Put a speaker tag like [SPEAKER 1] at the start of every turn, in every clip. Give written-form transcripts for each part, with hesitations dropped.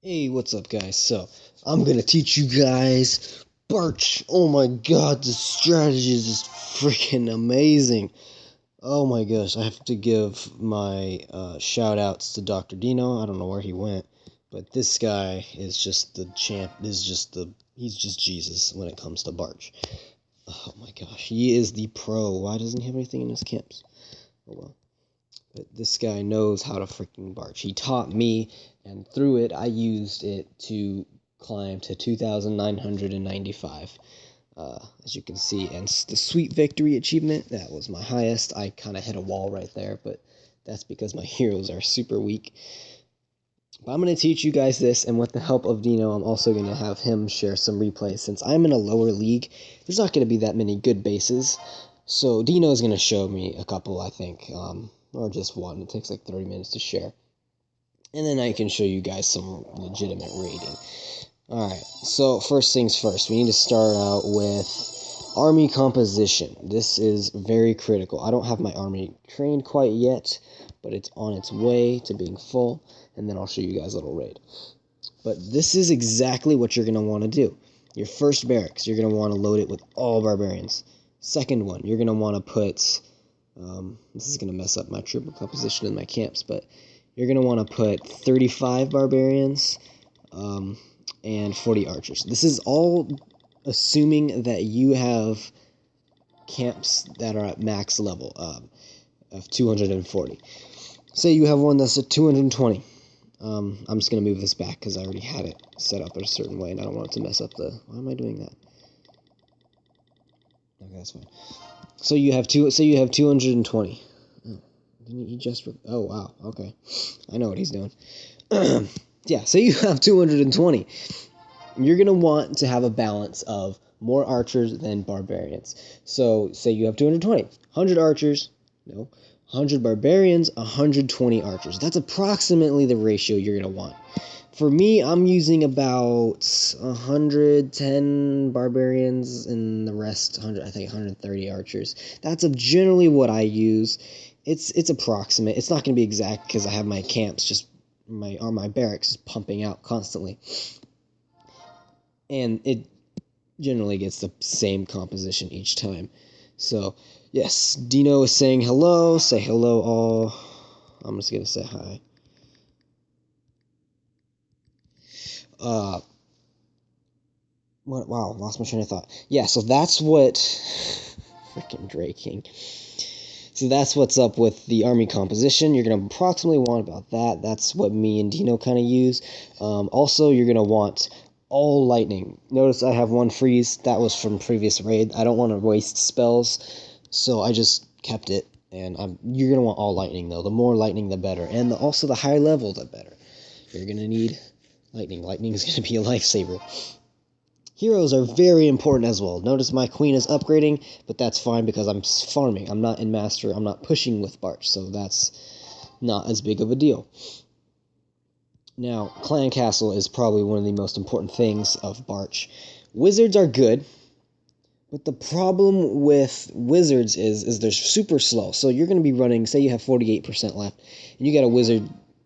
[SPEAKER 1] Hey, what's up, guys? So, I'm gonna teach you guys Barch. Oh my god, this strategy is just freaking amazing. Oh my gosh, I have to give my shout outs to Dr. Dino. I don't know where he went, but this guy is just the champ. He's just Jesus when it comes to Barch. Oh my gosh, he is the pro. Why doesn't he have anything in his camps? Oh well. But this guy knows how to freaking barch. He taught me, and through it, I used it to climb to 2,995, as you can see. And the Sweet Victory achievement, that was my highest. I kind of hit a wall right there, but that's because my heroes are super weak. But I'm going to teach you guys this, and with the help of Dino, I'm also going to have him share some replays. Since I'm in a lower league, there's not going to be that many good bases. So Dino is going to show me a couple, I think, or just one. It takes like 30 minutes to share. And then I can show you guys some legitimate raiding. Alright, so first things first, we need to start out with army composition. This is very critical. I don't have my army trained quite yet, but it's on its way to being full, and then I'll show you guys a little raid. But this is exactly what you're going to want to do. Your first barracks, you're going to want to load it with all barbarians. Second one, you're going to want to put, this is going to mess up my troop composition in my camps, but you're going to want to put 35 barbarians and 40 archers. This is all assuming that you have camps that are at max level of 240. Say you have one that's at 220. I'm just going to move this back because I already had it set up in a certain way, and I don't want it to mess up the... Why am I doing that? Okay, that's fine. So you have 220. Oh, didn't he just... Oh, wow, okay. I know what he's doing. Yeah, say you have 220. You're going to want to have a balance of more archers than barbarians. So say you have 220. 100 archers. No. 100 barbarians, 120 archers. That's approximately the ratio you're going to want. For me, I'm using about 110 barbarians and the rest, I think 130 archers. That's generally what I use. It's approximate. It's not going to be exact because I have my camps just my barracks just pumping out constantly. And it generally gets the same composition each time. So, yes, Dino is saying hello. Say hello, all. I'm just going to say hi. Wow, lost my train of thought. Yeah, so that's what... Freaking Drake King. So that's what's up with the army composition. You're going to approximately want about that. That's what me and Dino kind of use. Also, you're going to want all lightning. Notice I have one freeze. That was from previous raid. I don't want to waste spells, so I just kept it. And you're going to want all lightning, though. The more lightning, the better. And also, the higher level, the better. You're going to need lightning. Lightning is going to be a lifesaver. Heroes are very important as well. Notice my queen is upgrading, but that's fine because I'm farming. I'm not in master. I'm not pushing with Barch, so that's not as big of a deal. Now, clan castle is probably one of the most important things of Barch. Wizards are good, but the problem with wizards is they're super slow. So you're going to be running, say you have 48% left, and you got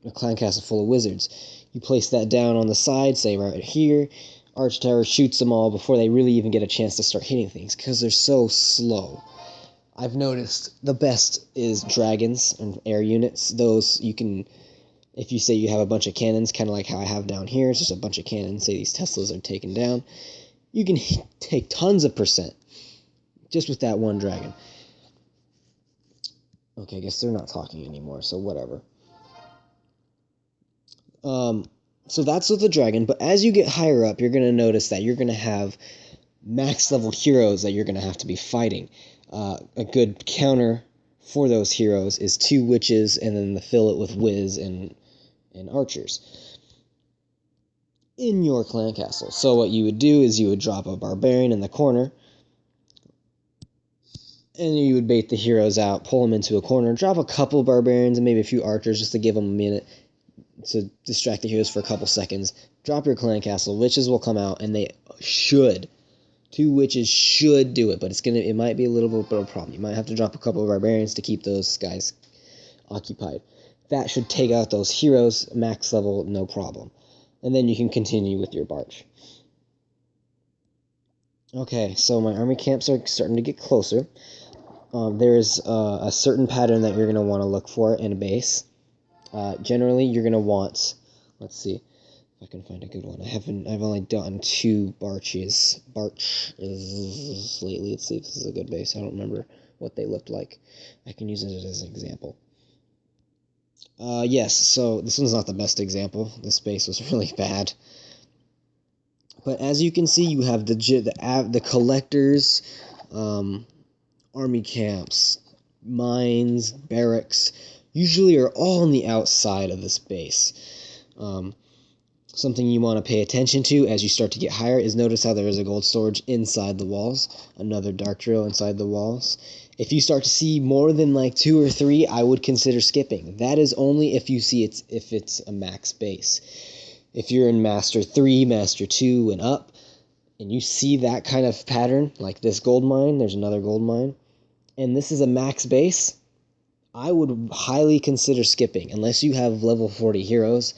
[SPEAKER 1] a clan castle full of wizards. You place that down on the side, say right here. Arch Tower shoots them all before they really even get a chance to start hitting things because they're so slow. I've noticed the best is dragons and air units. Those you can, if you say you have a bunch of cannons, kind of like how I have down here, it's just a bunch of cannons, say these Teslas are taken down, you can take tons of percent just with that one dragon. Okay, I guess they're not talking anymore, so whatever. So that's with the dragon, but as you get higher up, you're going to notice that you're going to have max level heroes that you're going to have to be fighting. A good counter for those heroes is 2 witches and then fill it with whiz and archers in your clan castle. So what you would do is you would drop a barbarian in the corner, and you would bait the heroes out, pull them into a corner, drop a couple barbarians and maybe a few archers just to give them a minute to distract the heroes for a couple seconds. Drop your clan castle. Witches will come out, and they should. 2 witches should do it, but it might be a little bit of a problem. You might have to drop a couple of barbarians to keep those guys occupied. That should take out those heroes, max level, no problem. and then you can continue with your barch. Okay, so my army camps are starting to get closer. There's a certain pattern that you're going to want to look for in a base. Generally, you're going to want, let's see if I can find a good one. I've only done 2 barches lately. Let's see if this is a good base. I don't remember what they looked like. I can use it as an example. Yes, so this one's not the best example. This base was really bad. But as you can see, you have the collectors, army camps, mines, barracks, usually are all on the outside of this base. Something you want to pay attention to as you start to get higher is notice how there is a gold storage inside the walls, another dark trail inside the walls. If you start to see more than like 2 or 3, I would consider skipping. That is only if you see if it's a max base. If you're in Master 3, Master 2, and up, and you see that kind of pattern, like this gold mine, there's another gold mine, and this is a max base, I would highly consider skipping. Unless you have level 40 heroes,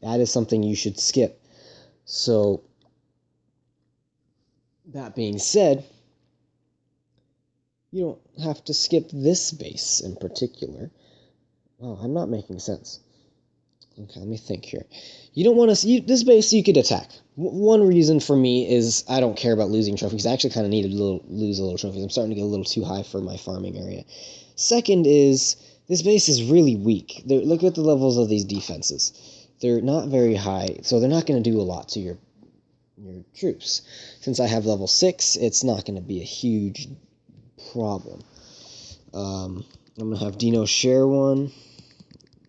[SPEAKER 1] that is something you should skip. So, that being said, you don't have to skip this base in particular. Oh, I'm not making sense. Okay, let me think here. You don't want to see this base. You could attack. One reason for me is I don't care about losing trophies. I actually kind of need to lose a little trophies. I'm starting to get a little too high for my farming area. Second is this base is really weak. Look at the levels of these defenses. They're not very high, so they're not going to do a lot to your troops. Since I have level 6, it's not going to be a huge problem. I'm going to have Dino share one.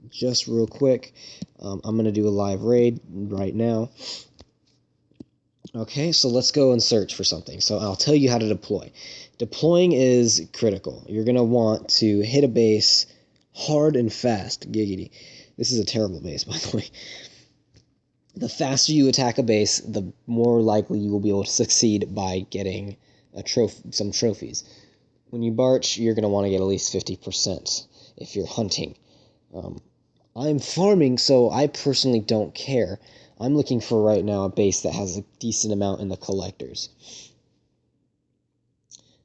[SPEAKER 1] Just real quick, I'm going to do a live raid right now. Okay, so let's go and search for something. So I'll tell you how to deploy. Deploying is critical. You're going to want to hit a base hard and fast. Giggity. This is a terrible base, by the way. The faster you attack a base, the more likely you will be able to succeed by getting some trophies. When you barch, you're going to want to get at least 50% if you're hunting. I'm farming, so I personally don't care. I'm looking for right now a base that has a decent amount in the collectors.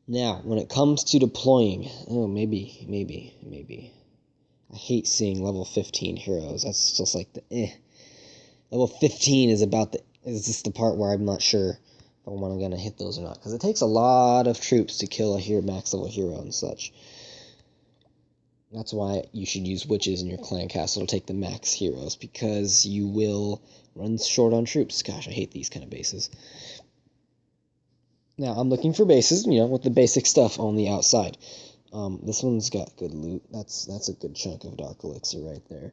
[SPEAKER 1] Now, when it comes to deploying, maybe. I hate seeing level 15 heroes. That's just like the eh. Level 15 is just the part where I'm not sure if I'm going to hit those or not. Because it takes a lot of troops to kill a max level hero and such. That's why you should use witches in your clan castle to take the max heroes, because you will run short on troops. Gosh, I hate these kind of bases. Now, I'm looking for bases, with the basic stuff on the outside. This one's got good loot. That's a good chunk of dark elixir right there.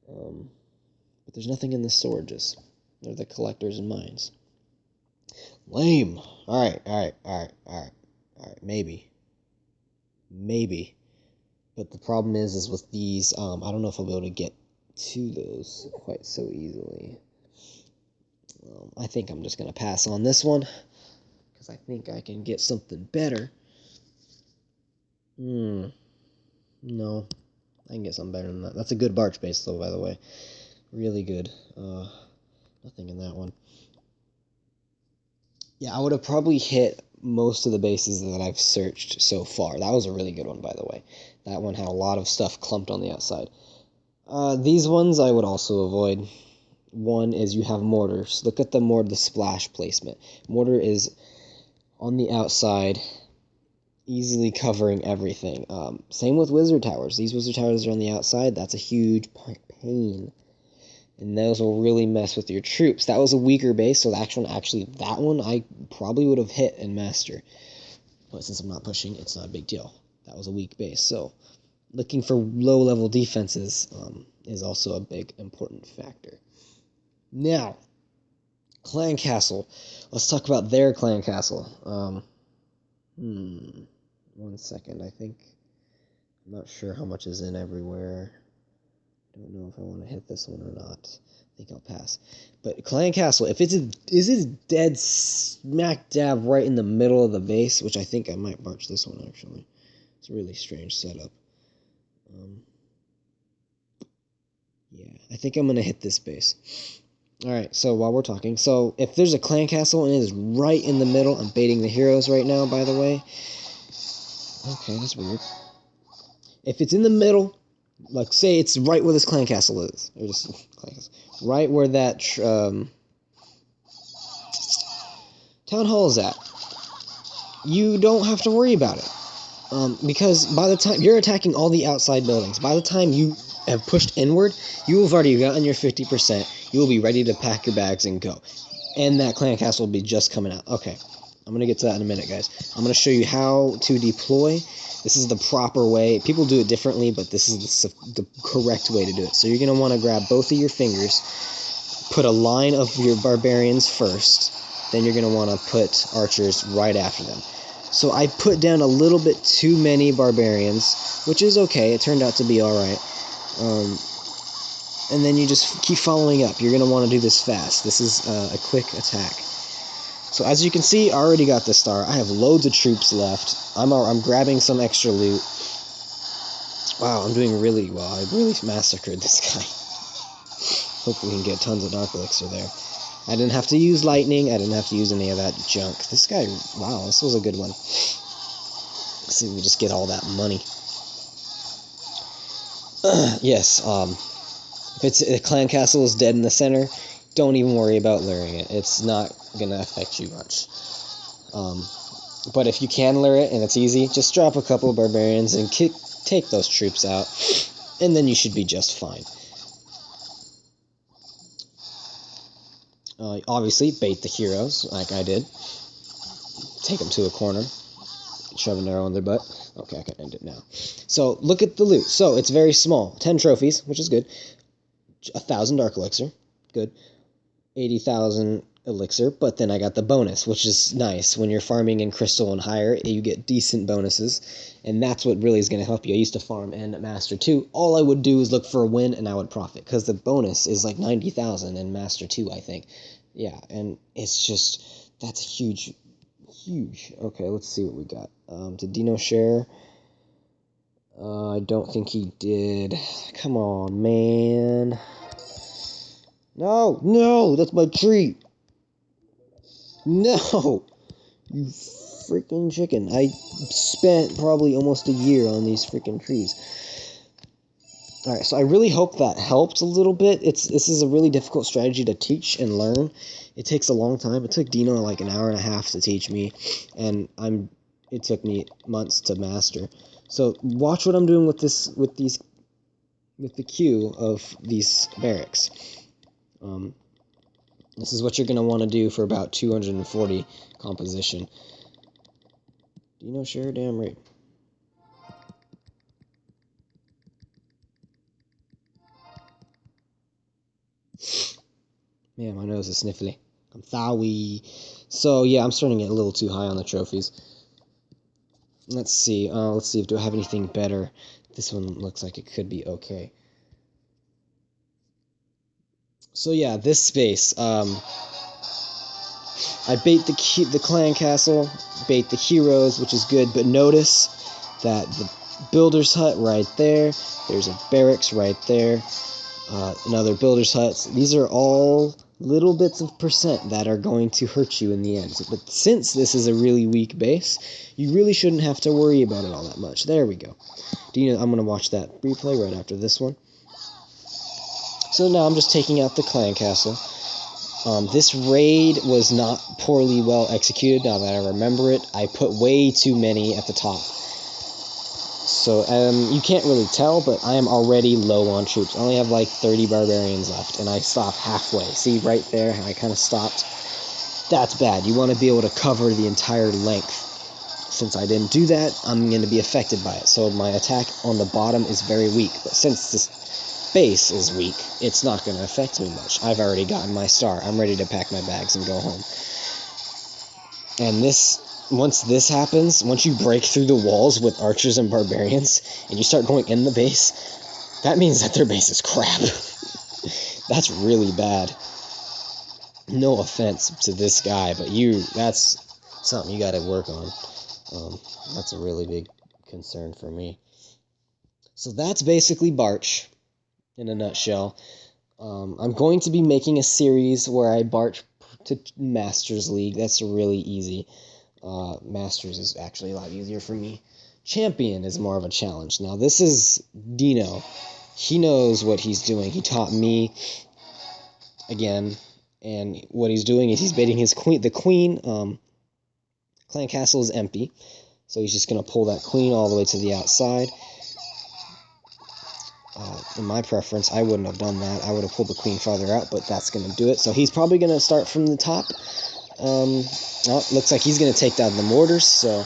[SPEAKER 1] But there's nothing in the storages. They're the collectors and mines. Lame. Alright. Maybe. But the problem is with these, I don't know if I'll be able to get to those quite so easily. I think I'm just going to pass on this one, because I think I can get something better. No, I can get something better than that. That's a good barch base, though, by the way. Really good. Nothing in that one. Yeah, I would have probably hit most of the bases that I've searched so far. That was a really good one, by the way. That one had a lot of stuff clumped on the outside. These ones I would also avoid. One is you have mortars. Look at the splash placement. Mortar is on the outside, easily covering everything. Same with wizard towers. These wizard towers are on the outside. That's a huge pain. And those will really mess with your troops. That was a weaker base, so that one I probably would have hit in Master. But since I'm not pushing, it's not a big deal. That was a weak base. So looking for low-level defenses is also a big, important factor. Now, clan castle. Let's talk about their clan castle. 1 second. I'm not sure how much is in everywhere. I don't know if I want to hit this one or not. I think I'll pass. But clan castle, if is it dead smack dab right in the middle of the base, which I think I might barch this one actually. It's a really strange setup. Yeah, I think I'm gonna hit this base. Alright, so while we're talking, so if there's a clan castle and it is right in the middle, I'm baiting the heroes right now, by the way. Okay, that's weird. If it's in the middle, like say it's right where this clan castle is, or just clan castle, right where that town hall is at, you don't have to worry about it. Because by the time you're attacking all the outside buildings, by the time you have pushed inward, you have already gotten your 50%. You will be ready to pack your bags and go. And that clan castle will be just coming out. Okay, I'm going to get to that in a minute, guys. I'm going to show you how to deploy. This is the proper way. People do it differently, but this is the correct way to do it. So you're going to want to grab both of your fingers, put a line of your barbarians first, then you're going to want to put archers right after them. So I put down a little bit too many barbarians, which is okay. It turned out to be alright. And then you just keep following up. You're going to want to do this fast. This is a quick attack. So as you can see, I already got this star. I have loads of troops left. I'm grabbing some extra loot. Wow, I'm doing really well. I really massacred this guy. Hopefully we can get tons of dark elixir there. I didn't have to use lightning. I didn't have to use any of that junk. This guy, wow, this was a good one. Let's see if we just get all that money. Yes, if it's a clan castle is dead in the center, don't even worry about luring it. It's not going to affect you much. But if you can lure it and it's easy, just drop a couple of barbarians and take those troops out, and then you should be just fine. Obviously, bait the heroes, like I did. Take them to a corner. Shove an arrow in their butt. Okay, I can end it now. So, look at the loot. So, it's very small. 10 trophies, which is good. 1,000 dark elixir. Good. 80,000 elixir. But then I got the bonus, which is nice. When you're farming in crystal and higher, you get decent bonuses. And that's what really is going to help you. I used to farm in Master 2. All I would do is look for a win, and I would profit. Because the bonus is like 90,000 in Master 2, I think. Yeah, and it's just... That's huge. Huge. Okay, let's see what we got. Did Dino share? I don't think he did. Come on, man. No, that's my tree. No, you freaking chicken. I spent probably almost a year on these freaking trees. Alright, so I really hope that helped a little bit. This is a really difficult strategy to teach and learn. It takes a long time. It took Dino like an hour and a half to teach me, and it took me months to master. So watch what I'm doing with the queue of these barracks. This is what you're going to want to do for about 240 composition. Dino share? Damn right. Man, my nose is sniffly. I'm thawy. So, yeah, I'm starting to get a little too high on the trophies. Let's see. Do I have anything better? This one looks like it could be okay. So, yeah, this space. I bait the clan castle, bait the heroes, which is good, but notice that the builder's hut right there, there's a barracks right there, another builder's hut. These are all little bits of percent that are going to hurt you in the end. But since this is a really weak base, you really shouldn't have to worry about it all that much. There we go. I'm going to watch that replay right after this one. So now I'm just taking out the clan castle. This raid was not poorly well executed, now that I remember it. I put way too many at the top. So, you can't really tell, but I am already low on troops. I only have like 30 barbarians left, and I stopped halfway. See, right there, I kind of stopped. That's bad. You want to be able to cover the entire length. Since I didn't do that, I'm going to be affected by it. So my attack on the bottom is very weak. But since this base is weak, it's not going to affect me much. I've already gotten my star. I'm ready to pack my bags and go home. And once this happens, once you break through the walls with archers and barbarians, and you start going in the base, that means that their base is crap. That's really bad. No offense to this guy, but that's something you gotta work on. That's a really big concern for me. So that's basically Barch, in a nutshell. I'm going to be making a series where I barch to Masters League. That's really easy. Masters is actually a lot easier for me. Champion is more of a challenge. Now, this is Dino. He knows what he's doing. He taught me again, and what he's doing is he's baiting his queen. The queen clan castle is empty, so he's just going to pull that queen all the way to the outside. In my preference, I wouldn't have done that. I would have pulled the queen farther out, but that's going to do it. So he's probably going to start from the top. Looks like he's going to take down the mortars, so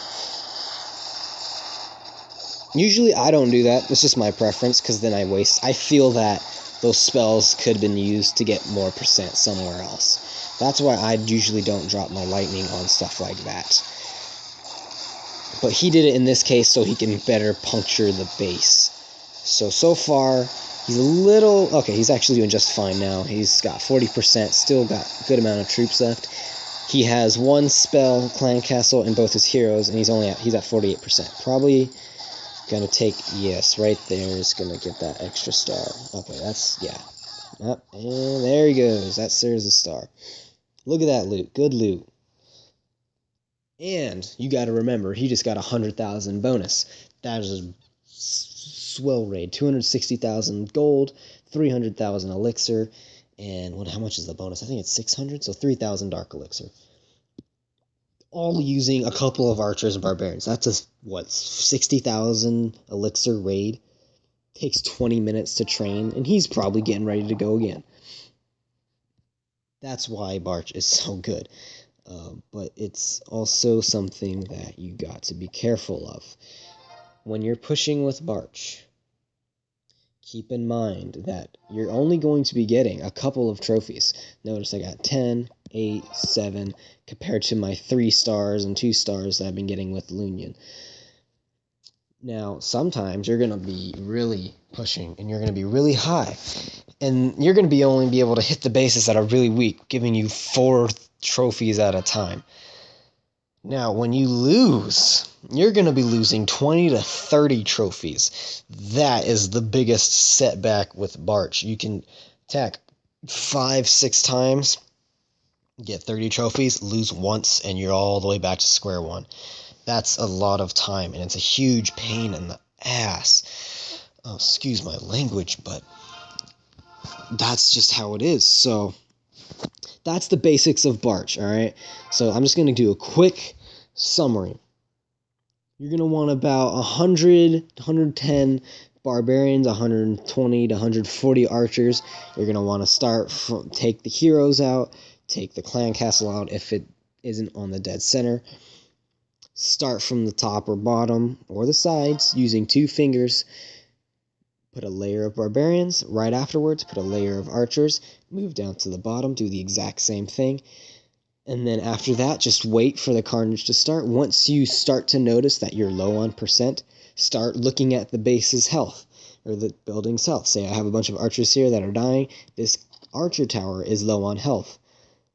[SPEAKER 1] usually I don't do that. It's just my preference, because then I feel that those spells could have been used to get more percent somewhere else. That's why I usually don't drop my lightning on stuff like that. But he did it in this case so he can better puncture the base. So far, he's a little... Okay, he's actually doing just fine now. He's got 40%, still got a good amount of troops left. He has one spell, Clan Castle, in both his heroes, and he's at 48%. Probably gonna take... Yes, right there is gonna get that extra star. Okay, that's... Yeah. And there he goes. That serves a star. Look at that loot. Good loot. And you got to remember, he just got 100,000 bonus. That is a swell raid. 260,000 gold, 300,000 elixir, and how much is the bonus? I think it's 600, so 3,000 dark elixir. All using a couple of archers and barbarians. That's a 60,000 elixir raid. Takes 20 minutes to train, and he's probably getting ready to go again. That's why Barch is so good. But it's also something that you got to be careful of. When you're pushing with Barch, keep in mind that you're only going to be getting a couple of trophies. Notice I got 10, 8, 7, compared to my 3 stars and 2 stars that I've been getting with Lunion. Now, sometimes you're going to be really pushing, and you're going to be really high, and you're going to only be able to hit the bases that are really weak, giving you 4 trophies at a time. Now, when you lose, you're going to be losing 20 to 30 trophies. That is the biggest setback with Barch. You can attack 5, 6 times, get 30 trophies, lose once, and you're all the way back to square one. That's a lot of time, and it's a huge pain in the ass. Oh, excuse my language, but that's just how it is. So that's the basics of Barch, all right? So I'm just going to do a quick summary. You're going to want about 100 to 110 barbarians, 120 to 140 archers. You're going to want to take the heroes out, take the clan castle out if it isn't on the dead center. Start from the top or bottom or the sides using 2 fingers. Put a layer of barbarians. Right afterwards, put a layer of archers. Move down to the bottom, do the exact same thing. And then after that, just wait for the carnage to start. Once you start to notice that you're low on percent, start looking at the base's health, or the building's health. Say I have a bunch of archers here that are dying. This archer tower is low on health.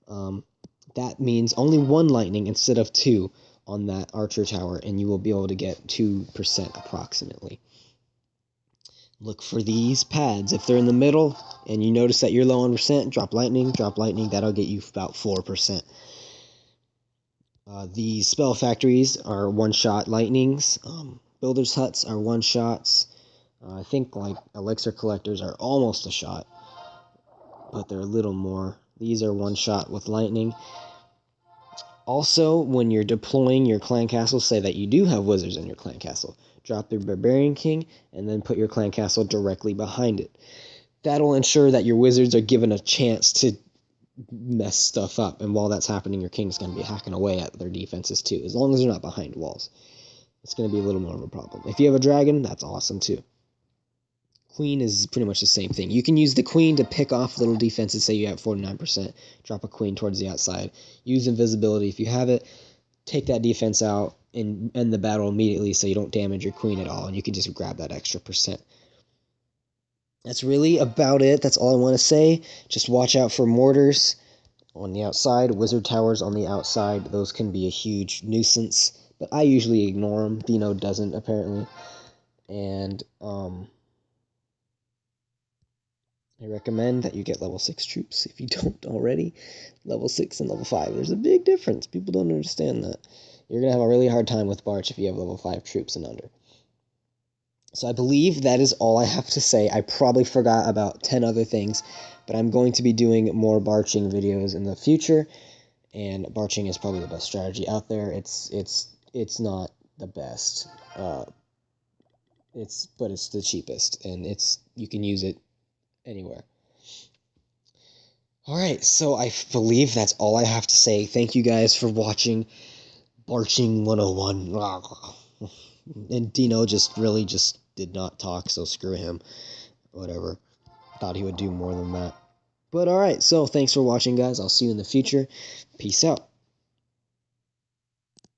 [SPEAKER 1] That means only 1 lightning instead of 2 on that archer tower, and you will be able to get 2% approximately. Look for these pads. If they're in the middle and you notice that you're low on percent, drop lightning. That'll get you about 4%. These spell factories are one-shot lightnings. Builders' huts are one-shots. I think like elixir collectors are almost a shot, but they're a little more. These are one-shot with lightning. Also, when you're deploying your clan castle, say that you do have wizards in your clan castle. Drop your barbarian king, and then put your clan castle directly behind it. That'll ensure that your wizards are given a chance to mess stuff up, and while that's happening, your king's going to be hacking away at their defenses too, as long as they're not behind walls. It's going to be a little more of a problem. If you have a dragon, that's awesome too. Queen is pretty much the same thing. You can use the queen to pick off little defenses. Say you have 49%, drop a queen towards the outside. Use invisibility if you have it. Take that defense out and end the battle immediately so you don't damage your queen at all, and you can just grab that extra percent. That's really about it. That's all I want to say. Just watch out for mortars on the outside, wizard towers on the outside. Those can be a huge nuisance, but I usually ignore them. Dino doesn't, apparently. And I recommend that you get level 6 troops if you don't already. Level 6 and level 5. There's a big difference. People don't understand that. You're going to have a really hard time with Barch if you have level 5 troops and under. So I believe that is all I have to say. I probably forgot about 10 other things, but I'm going to be doing more barching videos in the future, and barching is probably the best strategy out there. It's not the best, but it's the cheapest, and you can use it anywhere. Alright, so I believe that's all I have to say. Thank you guys for watching Barching 101. And Dino really just did not talk, so screw him. Whatever. Thought he would do more than that. But alright, so thanks for watching, guys. I'll see you in the future. Peace out.